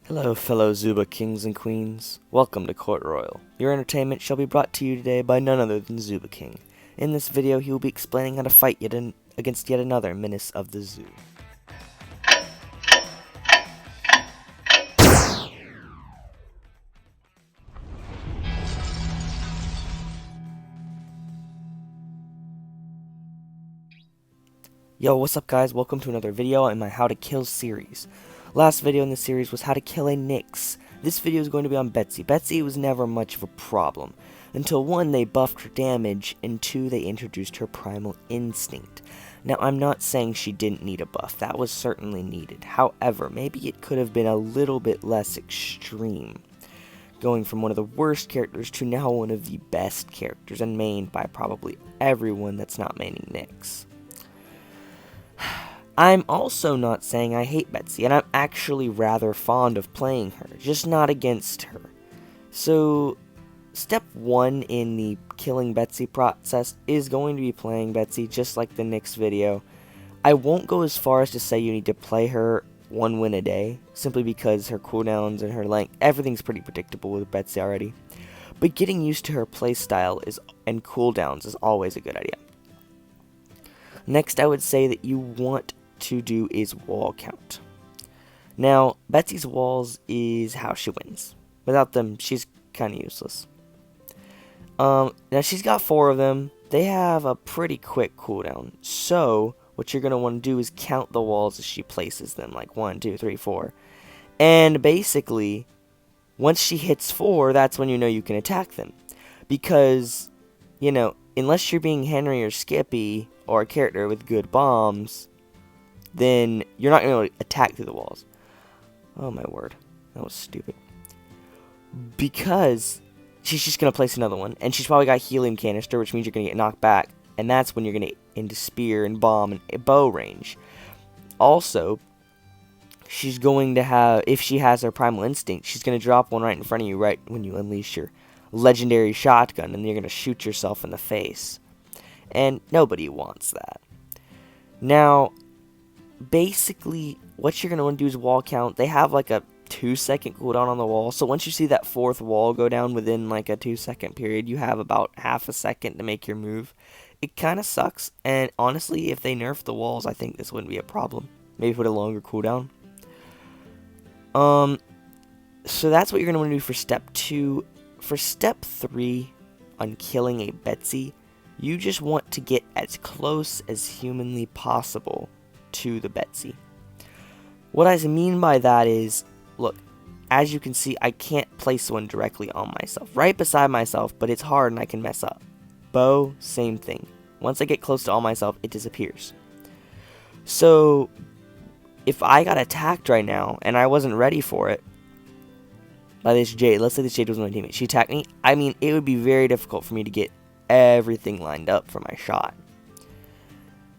Hello, fellow Zooba kings and queens. Welcome to Court Royal. Your entertainment shall be brought to you today by none other than Zooba King. In this video, he will be explaining how to fight against yet another menace of the zoo. Yo, what's up guys? Welcome to another video in my How to Kill series. Last video in the series was how to kill a Nyx. This video is going to be on Betsy. Betsy was never much of a problem, until 1, they buffed her damage, and 2, they introduced her primal instinct. Now, I'm not saying she didn't need a buff, that was certainly needed. However, maybe it could have been a little bit less extreme, going from one of the worst characters to now one of the best characters, and mained by probably everyone that's not maining Nyx. I'm also not saying I hate Betsy, and I'm actually rather fond of playing her, just not against her. So, step 1 in the killing Betsy process is going to be playing Betsy, just like the Nyx video. I won't go as far as to say you need to play her 1 win a day, simply because her cooldowns and her length, everything's pretty predictable with Betsy already. But getting used to her playstyle and cooldowns is always a good idea. Next, I would say that you want to do is wall count. Now, Betsy's walls is how she wins. Without them, she's kind of useless. Now, she's got 4 of them. They have a pretty quick cooldown. So, what you're going to want to do is count the walls as she places them. Like 1, 2, 3, 4. And basically, once she hits 4, that's when you know you can attack them. Because, you know, unless you're being Henry or Skippy, or a character with good bombs, then you're not going to be able to attack through the walls. Oh my word, that was stupid. Because she's just going to place another one, and she's probably got helium canister, which means you're going to get knocked back, and that's when you're going to get into spear and bomb and bow range. Also, she's going to have, if she has her primal instinct, she's going to drop one right in front of you right when you unleash your legendary shotgun, and you're going to shoot yourself in the face. And nobody wants that. Now, basically, what you're going to want to do is wall count. They have like a 2-second cooldown on the wall. So once you see that 4th wall go down within like a 2-second period, you have about half a second to make your move. It kind of sucks. And honestly, if they nerf the walls, I think this wouldn't be a problem. Maybe put a longer cooldown. So that's what you're going to want to do for step 2. For step 3 on killing a Betsy, you just want to get as close as humanly possible to the Betsy. What I mean by that is, look, as you can see, I can't place one directly on myself, right beside myself, but it's hard and I can mess up. Bow, same thing. Once I get close to all myself, it disappears. So, if I got attacked right now, and I wasn't ready for it, by this Jade, let's say this Jade was my teammate, she attacked me, I mean, it would be very difficult for me to get everything lined up for my shot.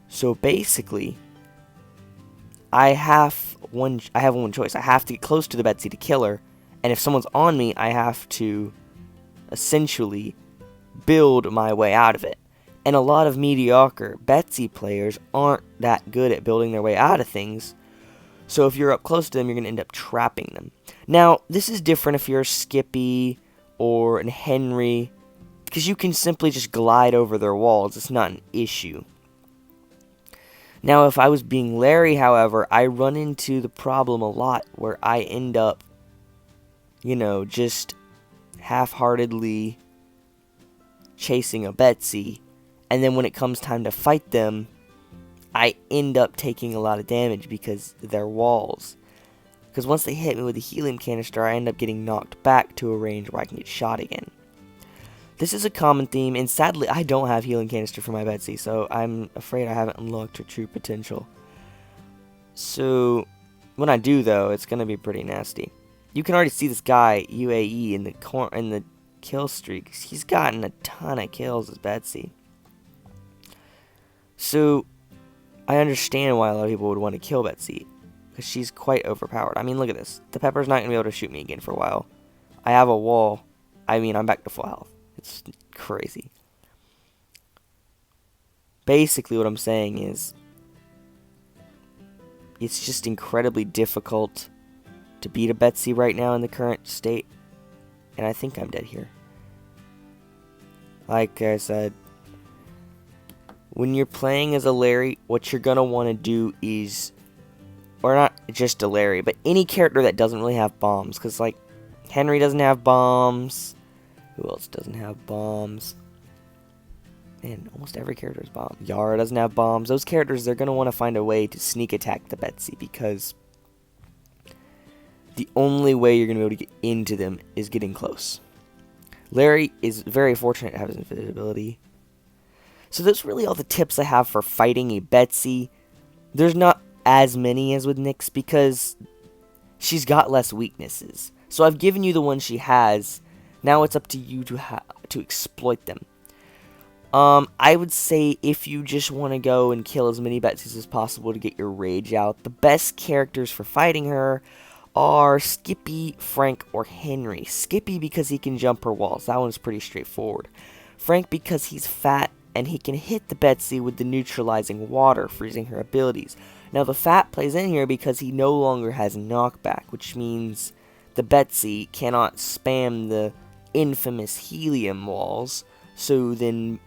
So basically, I have one choice. I have to get close to the Betsy to kill her, and if someone's on me, I have to essentially build my way out of it. And a lot of mediocre Betsy players aren't that good at building their way out of things, so if you're up close to them, you're going to end up trapping them. Now, this is different if you're a Skippy or a Henry, because you can simply just glide over their walls. It's not an issue. Now, if I was being Larry, however, I run into the problem a lot where I end up, you know, just half-heartedly chasing a Betsy, and then when it comes time to fight them, I end up taking a lot of damage because they're walls. Because once they hit me with the helium canister, I end up getting knocked back to a range where I can get shot again. This is a common theme, and sadly, I don't have healing canister for my Betsy, so I'm afraid I haven't unlocked her true potential. So, when I do, though, it's going to be pretty nasty. You can already see this guy, UAE, in the kill streak. He's gotten a ton of kills as Betsy. So, I understand why a lot of people would want to kill Betsy, because she's quite overpowered. I mean, look at this. The Pepper's not going to be able to shoot me again for a while. I have a wall. I mean, I'm back to full health. It's crazy. Basically, what I'm saying is, it's just incredibly difficult to beat a Betsy right now in the current state. And I think I'm dead here. Like I said, when you're playing as a Larry, what you're going to want to do is, or not just a Larry, but any character that doesn't really have bombs. Because, like, Henry doesn't have bombs. Who else doesn't have bombs? Man, almost every character has bombs. Yara doesn't have bombs. Those characters, they're going to want to find a way to sneak attack the Betsy, because the only way you're going to be able to get into them is getting close. Larry is very fortunate to have his invisibility. So that's really all the tips I have for fighting a Betsy. There's not as many as with Nyx because she's got less weaknesses. So I've given you the ones she has. Now it's up to you to exploit them. I would say if you just want to go and kill as many Betsies as possible to get your rage out, the best characters for fighting her are Skippy, Frank, or Henry. Skippy because he can jump her walls. That one's pretty straightforward. Frank because he's fat and he can hit the Betsy with the neutralizing water, freezing her abilities. Now the fat plays in here because he no longer has knockback, which means the Betsy cannot spam the infamous helium walls, so then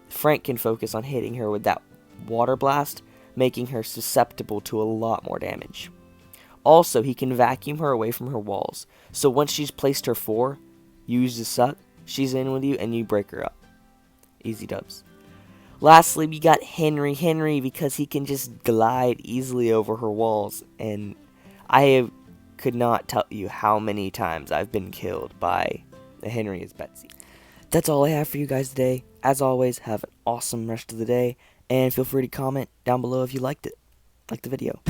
Frank can focus on hitting her with that water blast, making her susceptible to a lot more damage. Also, he can vacuum her away from her walls, so once she's placed her 4, you use the suck, she's in with you, and you break her up. Easy dubs. Lastly, we got Henry because he can just glide easily over her walls, and could not tell you how many times I've been killed by a Henry as Betsy. That's all I have for you guys today. As always, have an awesome rest of the day, and feel free to comment down below if you liked it. Like the video.